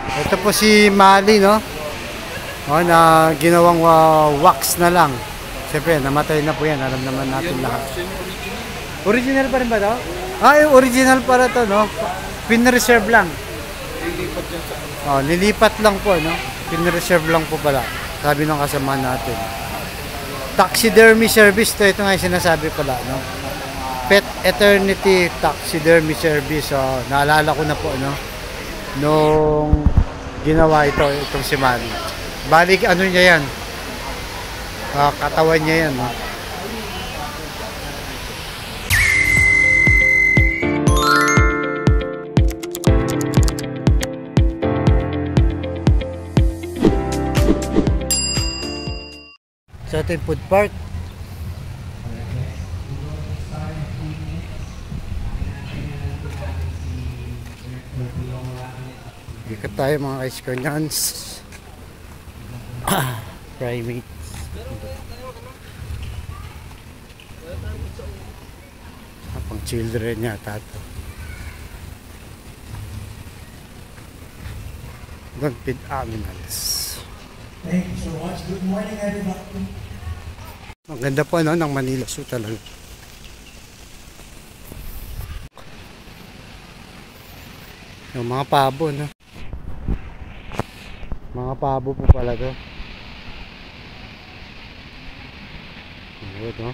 Ito po si Mali, no? O, na ginawang wax na lang. Siyempre, namatay na po yan. Alam naman natin lahat. Original pa rin ba ito? Ah, original para to, no? Pin-reserve lang. Lilipat yan sa Oh, nilipat lang po, no? Pin-reserve lang po pala. Sabi ng kasama natin. Taxidermy service to. Ito nga yung sinasabi pala, no? Pet Eternity Taxidermy Service. So, naalala ko na po, no? Nung ginawa itong si Manny. Balik, ano niya yan? Katawan niya yan, no? Sa ating food park. Ikat tayo mga ice-canyans. Primates. Pang children yata ito. Don't feed animals. Thank you so much. Good morning, everybody. Ang ganda po, no, ng Manila Zoo talaga. Yung mga pabo, no? Mga pabo po pala to. Good, no?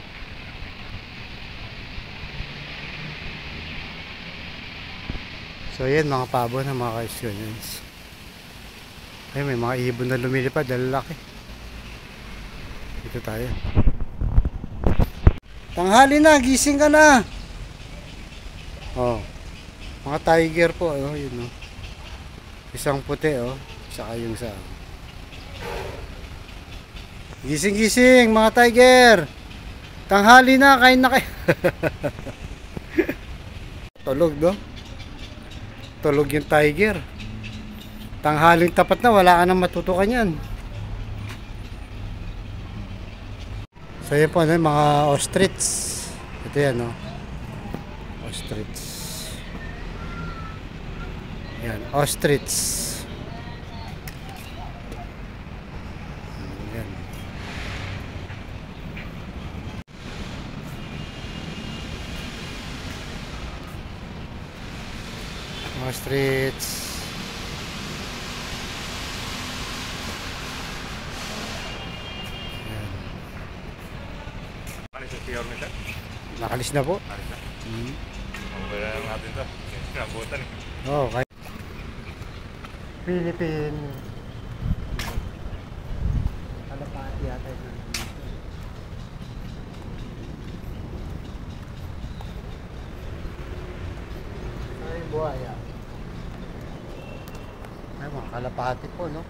So yan, mga pabo na mga ka-students. Ay, may mga ibon na lumilipad, lalaki. Dito tayo. Tanghali na, gising ka na. Oh. Mga tiger po, oh, yun, oh. Isang puti, oh. Saka yung sa gising-gising, mga tiger. Tanghali na, kain na kayo. Tulog, no? Tulog yung tiger. Tanghaling tapat na, wala ka nang matutukan yan. So yan po, ano, mga ostrich. Ito yan, no? Ostrich. Yan, ostrich. Yan. Ostrich. Nakalis na po. Alis na. Wala lang natin ito. Nabutan eh. Oh, okay. Philippine. Kalapati yata ito. Ay, buhaya. Ay, mga kalapati po, no?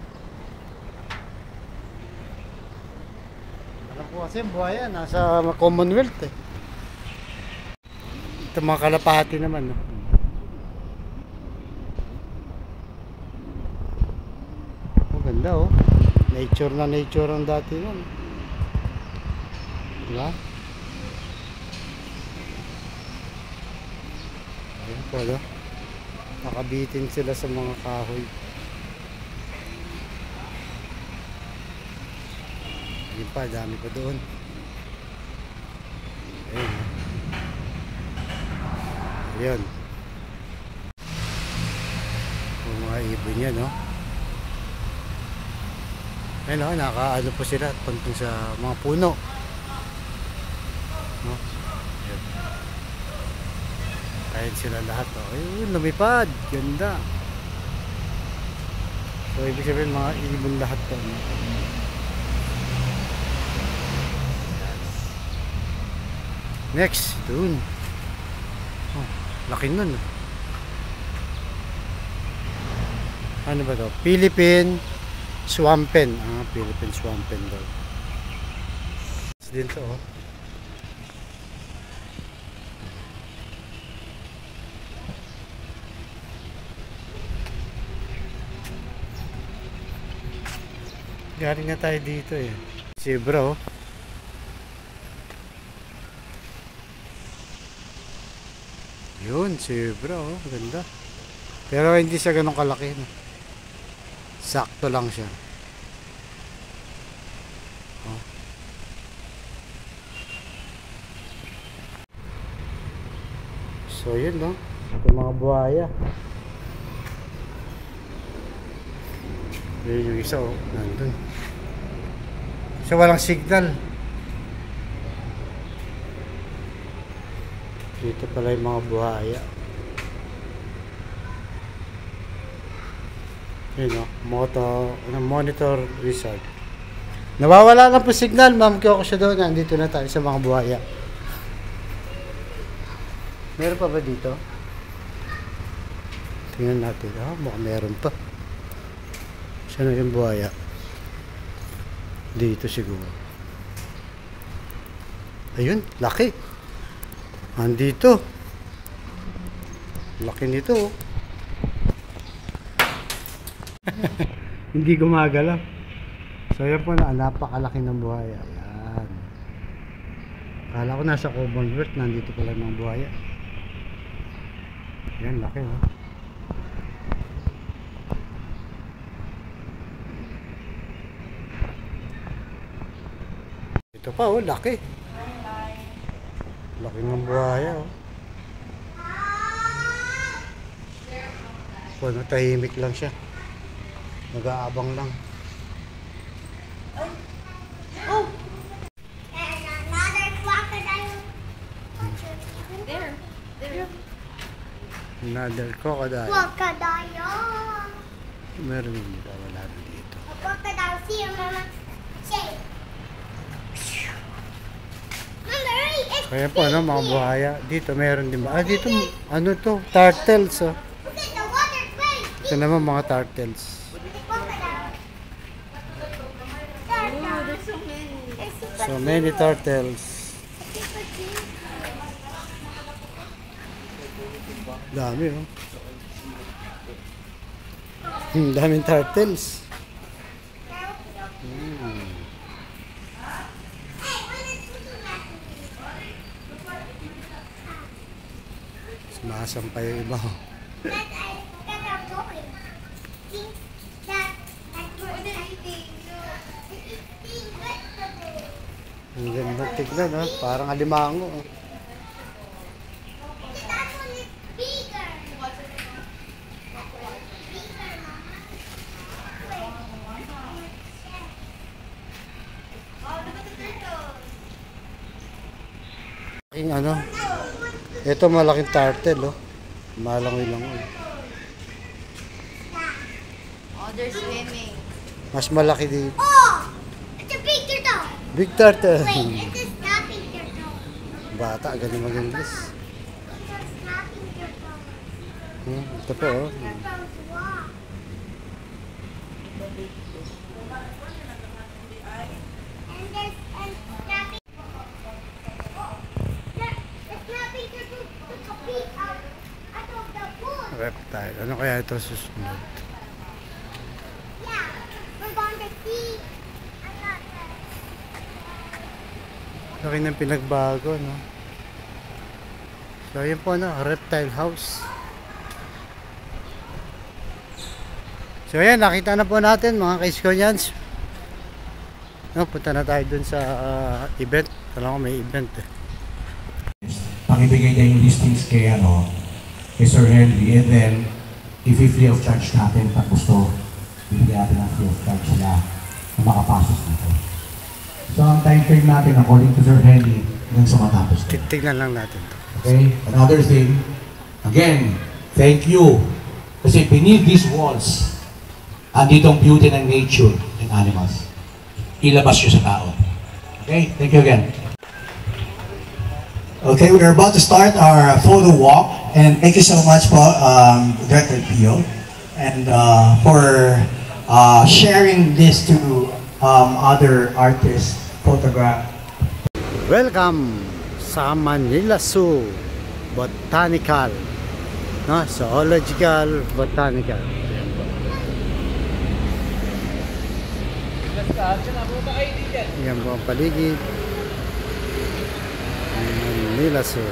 Alam ko kasi buhaya, nasa Commonwealth eh. Ito mga kalapati naman, no? Oh, ganda, oh. Nature na nature ang dati nun. Diba? Ayun po, no? Nakabitin sila sa mga kahoy. Ayun pa, dami pa doon. Ayun. Ayun. Yung mga ibon yan, no? Ayun, no? Nakaano po sila tuntong sa mga puno. No? Ayun. Ayun sila lahat, no? Ayun, lumipad. Ganda. So, ibig sabihin mga ibon lahat to, no? Next, dun. Oh, laki nun. Ano ba to? Philippine Swampen. Ah, Philippine Swampen daw. Din to, oh. Galing na tayo dito eh. Zebra, oh. Yun, zebra, oh. Ganda. Pero hindi siya ganun kalaki, no? Sakto lang siya. Oh. So yun, no? Ito mga buhaya. Yun yung isa, oh. Nandun. So walang signal. Dito pala yung mga buhaya. Yun, no? Monitor result. Nawawala lang po signal. Ma'am Kyoko siya doon. Nandito na tayo sa mga buhaya. Meron pa ba dito? Tingnan natin. Baka meron pa. Saan na yung buhaya? Dito siguro. Ayun, laki. Andito. Laki nito. Oh. Hindi gumagalaw. So yan po na, napakalaki ng buhaya. Ayan. Kala ko nasa Commonwealth, nandito pala ng buhaya. Yan, laki, oh. Ito pa, oh, laki. Laki ng buhaya, oh. Bueno, tahimik lang siya. Nag-aabang lang. Oh! And another crocodile. There. Another crocodile. Crocodile. Meron yung dito. Wala na dito. A crocodile. See you, Mama. Say. Mama, hurry. It's Kaya po, ano, mga buhaya. Dito, meron din ba? Dito, ano to? Turtles, oh. Look at the water place. Ito naman mga turtles. Crocodile. There's so many. So many turtles. Dami, oh. Daming turtles. Sumasampay yung iba, oh. Ang ganda tignan, oh. Parang alimango, oh. Malaking ano, ito malaking turtle, oh. Malangoy lang, oh. Oh, they're swimming. Mas malaki dito. Oh! It's a big turtle. Big turtle. Wait, it's a snapping turtle. Bata, ganun mag-English. It's a snapping turtle. Ito po, oh. Turtles walk. And there's snapping. The snapping turtle took a peek out of the pool. Reptile. Ano kaya ito susunod? Yeah, we're going to see another. Laki ng pinagbago, no? So, yun po, no? Reptile house. So, ayan, nakita na po natin, mga ka-Iskonians. No, punta na tayo dun sa event. Alam ko may event, eh. Pakibigay niya yung listings kay Sir Henry, and then i-free of charge natin pag gusto, bibigyan natin ng free of charge sila na makapasok dito. So ang time frame natin according to Sir Henry hanggang sa matapos. Tignan lang natin to. Okay? Another thing, again, thank you. Kasi beneath these walls, andito ang beauty ng nature and animals. Ilabas nyo sa tao. Okay? Thank you again. Okay, we're about to start our photo walk, and thank you so much po, Director Pio, and for sharing this to other artists, photograph. Welcome sa Manila Zoo Botanical, no? Zoological Botanical. Yan po ang paligid. Manila Zoo.